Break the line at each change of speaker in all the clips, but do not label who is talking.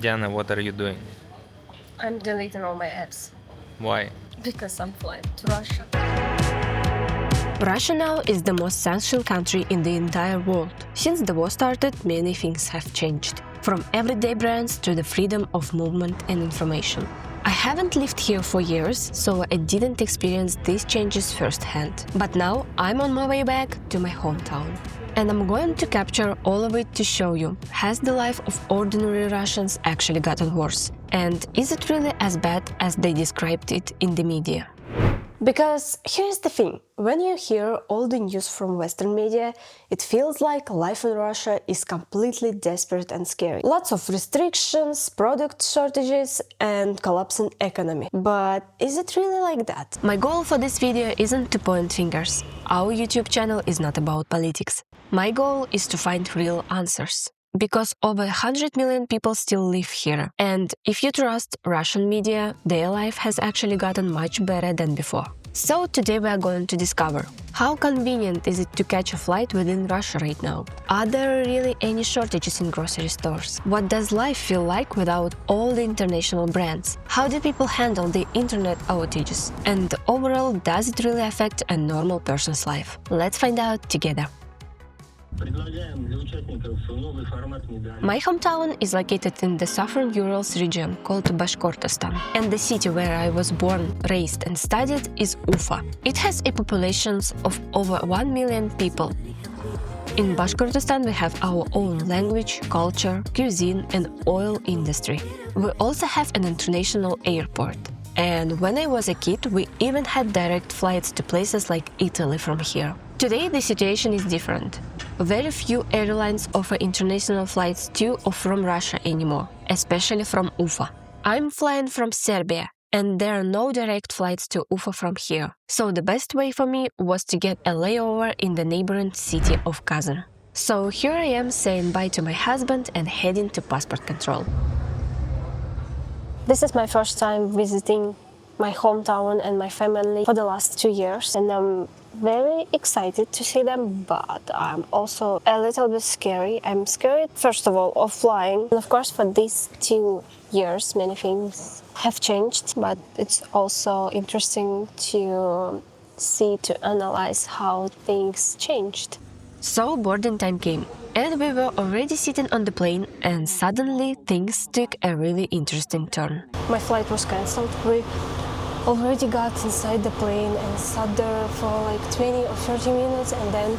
Diana, what are you doing?
I'm deleting all my apps
Why?
because I'm flying to Russia.
Russia now is the most sanctioned country in the entire world. Since the war started, many things have changed, from everyday brands to the freedom of movement and information. I haven't lived here for years, so I didn't experience these changes firsthand. But now I'm on my way back to my hometown. And I'm going to capture all of it to show you, has the life of ordinary Russians actually gotten worse? And is it really as bad as they described it in the media? Because here's the thing, when you hear all the news from Western media, it feels like life in Russia is completely desperate and scary. Lots of restrictions, product shortages and collapsing economy. But is it really like that? My goal for this video isn't to point fingers. Our YouTube channel is not about politics. My goal is to find real answers. Because over 100 million people still live here. And if you trust Russian media, their life has actually gotten much better than before. So today we are going to discover, how convenient is it to catch a flight within Russia right now? Are there really any shortages in grocery stores? What does life feel like without all the international brands? How do people handle the internet outages? And overall, does it really affect a normal person's life? Let's find out together. My hometown is located in the southern Urals region called Bashkortostan, and the city where I was born, raised and studied is Ufa. It has a population of over 1 million people. In Bashkortostan we have our own language, culture, cuisine and oil industry. We also have an international airport. And when I was a kid, we even had direct flights to places like Italy from here. Today the situation is different. Very few airlines offer international flights to or from Russia anymore, especially from Ufa. I'm flying from Serbia, and there are no direct flights to Ufa from here. So the best way for me was to get a layover in the neighboring city of Kazan. So here I am saying bye to my husband and heading to passport control. This is my first time visiting my hometown and my family for the last 2 years, and I'm very excited to see them, but I'm also a little bit scary. I'm scared, first of all, of flying. And of course, for these 2 years, many things have changed, but it's also interesting to see, to analyze how things changed. So boarding time came, and we were already sitting on the plane, and suddenly things took a really interesting turn. My flight was cancelled. We already got inside the plane and sat there for like 20 or 30 minutes, and then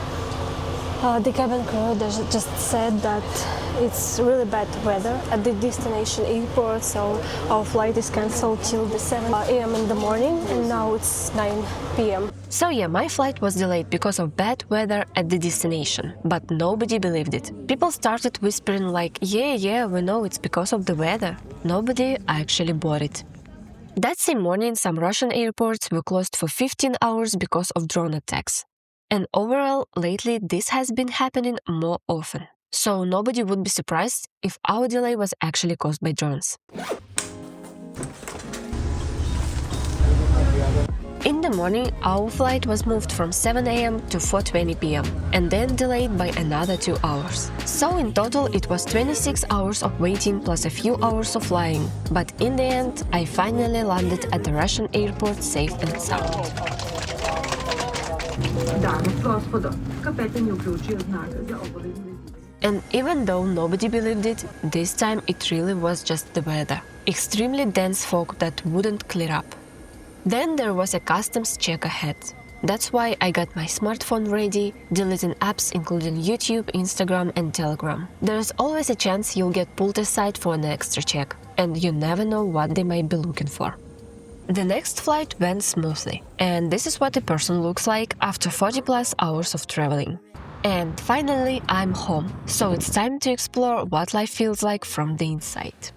the cabin crew just said that it's really bad weather at the destination airport, so our flight is cancelled till the 7 a.m. in the morning, and now it's 9 p.m. So yeah, my flight was delayed because of bad weather at the destination, but nobody believed it. People started whispering like, yeah, we know it's because of the weather. Nobody actually bought it. That same morning, some Russian airports were closed for 15 hours because of drone attacks. And overall, lately this has been happening more often. So nobody would be surprised if our delay was actually caused by drones. In the morning, our flight was moved from 7 a.m. to 4:20 p.m. and then delayed by another 2 hours. So in total it was 26 hours of waiting plus a few hours of flying. But in the end, I finally landed at the Russian airport safe and sound. And even though nobody believed it, this time it really was just the weather. Extremely dense fog that wouldn't clear up. Then there was a customs check ahead. That's why I got my smartphone ready, deleting apps including YouTube, Instagram and Telegram. There's always a chance you'll get pulled aside for an extra check, and you never know what they might be looking for. The next flight went smoothly, and this is what a person looks like after 40+ hours of traveling. And finally, I'm home, so it's time to explore what life feels like from the inside.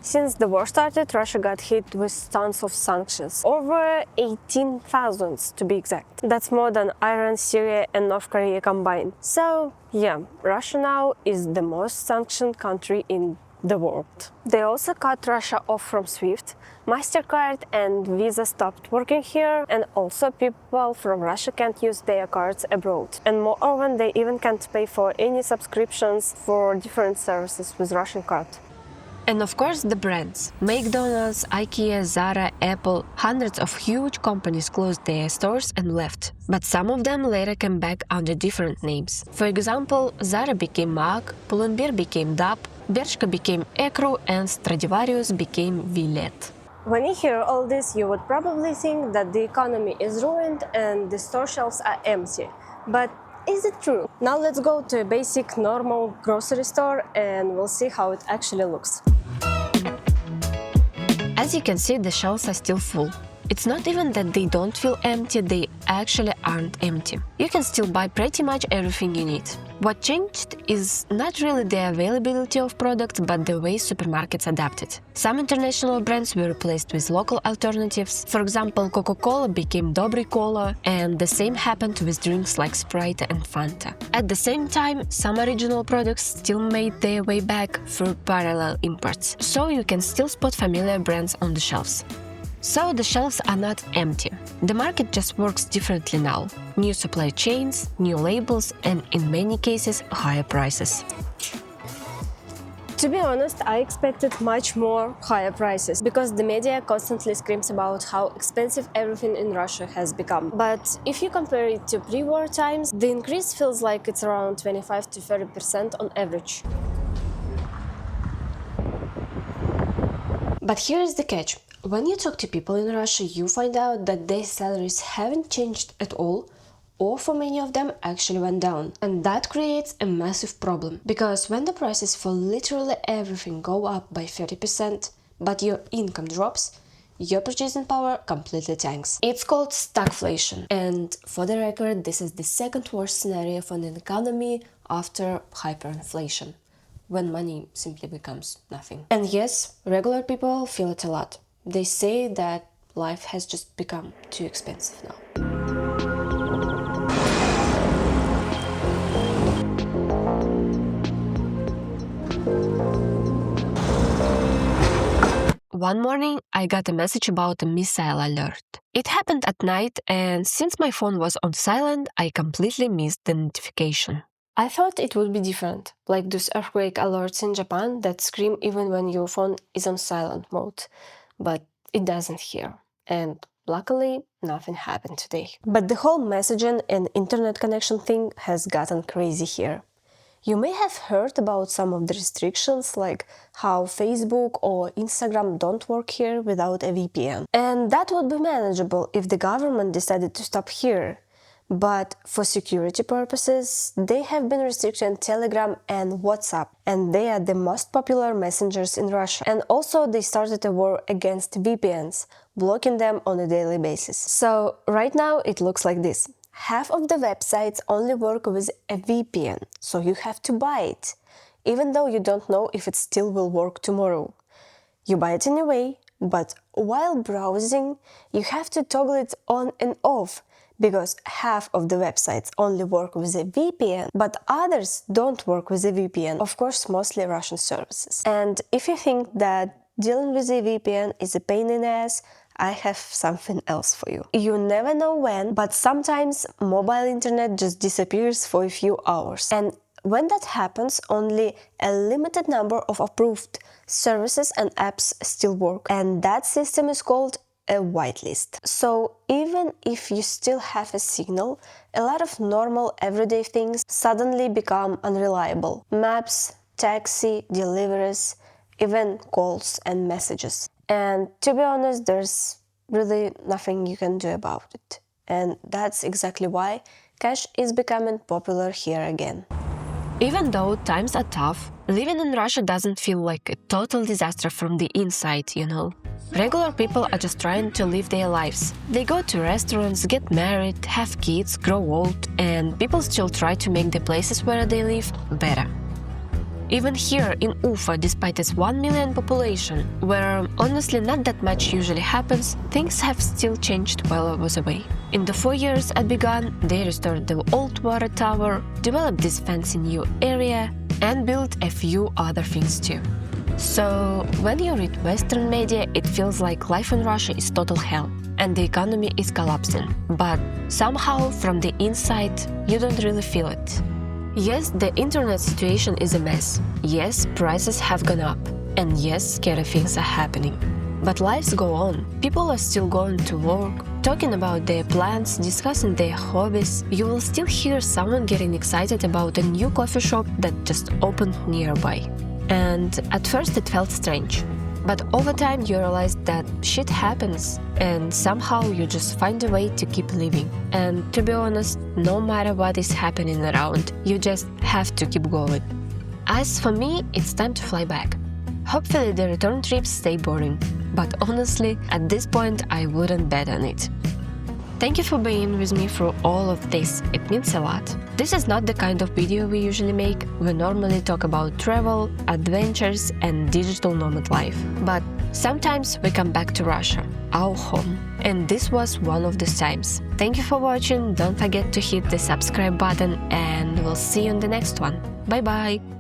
Since the war started, Russia got hit with tons of sanctions. Over 18,000 to be exact. That's more than Iran, Syria and North Korea combined. So yeah, Russia now is the most sanctioned country in the world. They also cut Russia off from SWIFT, MasterCard and Visa stopped working here, and also people from Russia can't use their cards abroad. And more often, they even can't pay for any subscriptions for different services with Russian card. And of course the brands. McDonald's, IKEA, Zara, Apple, hundreds of huge companies closed their stores and left. But some of them later came back under different names. For example, Zara became Mag, Pull&Bear became DAP, Bershka became Ekro, and Stradivarius became Villet.
When you hear all this, you would probably think that the economy is ruined and the store shelves are empty. But is it true? Now let's go to a basic, normal grocery store and we'll see how it actually looks.
As you can see, the shelves are still full. It's not even that they don't feel empty, they actually aren't empty. You can still buy pretty much everything you need. What changed is not really the availability of products, but the way supermarkets adapted. Some international brands were replaced with local alternatives. For example, Coca-Cola became Dobry Cola, and the same happened with drinks like Sprite and Fanta. At the same time, some original products still made their way back through parallel imports, so you can still spot familiar brands on the shelves. So the shelves are not empty. The market just works differently now. New supply chains, new labels, and in many cases, higher prices.
To be honest, I expected much more higher prices because the media constantly screams about how expensive everything in Russia has become. But if you compare it to pre-war times, the increase feels like it's around 25 to 30% on average.
But here is the catch. When you talk to people in Russia, you find out that their salaries haven't changed at all, or for many of them actually went down. And that creates a massive problem, because when the prices for literally everything go up by 30%, but your income drops, your purchasing power completely tanks. It's called stagflation, and for the record, this is the second worst scenario for an economy after hyperinflation, when money simply becomes nothing. And yes, regular people feel it a lot. They say that life has just become too expensive now. One morning, I got a message about a missile alert. It happened at night, and since my phone was on silent, I completely missed the notification. I thought it would be different, like those earthquake alerts in Japan that scream even when your phone is on silent mode. But it doesn't here. And luckily, nothing happened today. But the whole messaging and internet connection thing has gotten crazy here. You may have heard about some of the restrictions, like how Facebook or Instagram don't work here without a VPN. And that would be manageable if the government decided to stop here. But for security purposes, they have been restricting Telegram and WhatsApp, and they are the most popular messengers in Russia. And also they started a war against VPNs, blocking them on a daily basis. So right now it looks like this. Half of the websites only work with a VPN, so you have to buy it, even though you don't know if it still will work tomorrow. You buy it anyway, but while browsing, you have to toggle it on and off, because half of the websites only work with a VPN, but others don't work with a VPN, of course mostly Russian services. And if you think that dealing with a VPN is a pain in the ass, I have something else for you. You never know when, but sometimes mobile internet just disappears for a few hours. And when that happens, only a limited number of approved services and apps still work. And that system is called a whitelist. So even if you still have a signal, a lot of normal everyday things suddenly become unreliable. Maps, taxi, deliveries, even calls and messages. And to be honest, there's really nothing you can do about it. And that's exactly why cash is becoming popular here again. Even though times are tough, living in Russia doesn't feel like a total disaster from the inside, you know. Regular people are just trying to live their lives. They go to restaurants, get married, have kids, grow old, and people still try to make the places where they live better. Even here in Ufa, despite its 1 million population, where honestly not that much usually happens, things have still changed while I was away. In the 4 years I began, they restored the old water tower, developed this fancy new area, and built a few other things too. So when you read Western media, it feels like life in Russia is total hell, and the economy is collapsing. But somehow, from the inside, you don't really feel it. Yes, the internet situation is a mess. Yes, prices have gone up. And yes, scary things are happening. But lives go on. People are still going to work, talking about their plans, discussing their hobbies. You will still hear someone getting excited about a new coffee shop that just opened nearby. And at first it felt strange. But over time you realize that shit happens, and somehow you just find a way to keep living. And to be honest, no matter what is happening around, you just have to keep going. As for me, it's time to fly back. Hopefully the return trips stay boring, but honestly, at this point I wouldn't bet on it. Thank you for being with me through all of this, it means a lot. This is not the kind of video we usually make. We normally talk about travel, adventures and digital nomad life. But sometimes we come back to Russia, our home. And this was one of those times. Thank you for watching, don't forget to hit the subscribe button and we'll see you in the next one. Bye bye!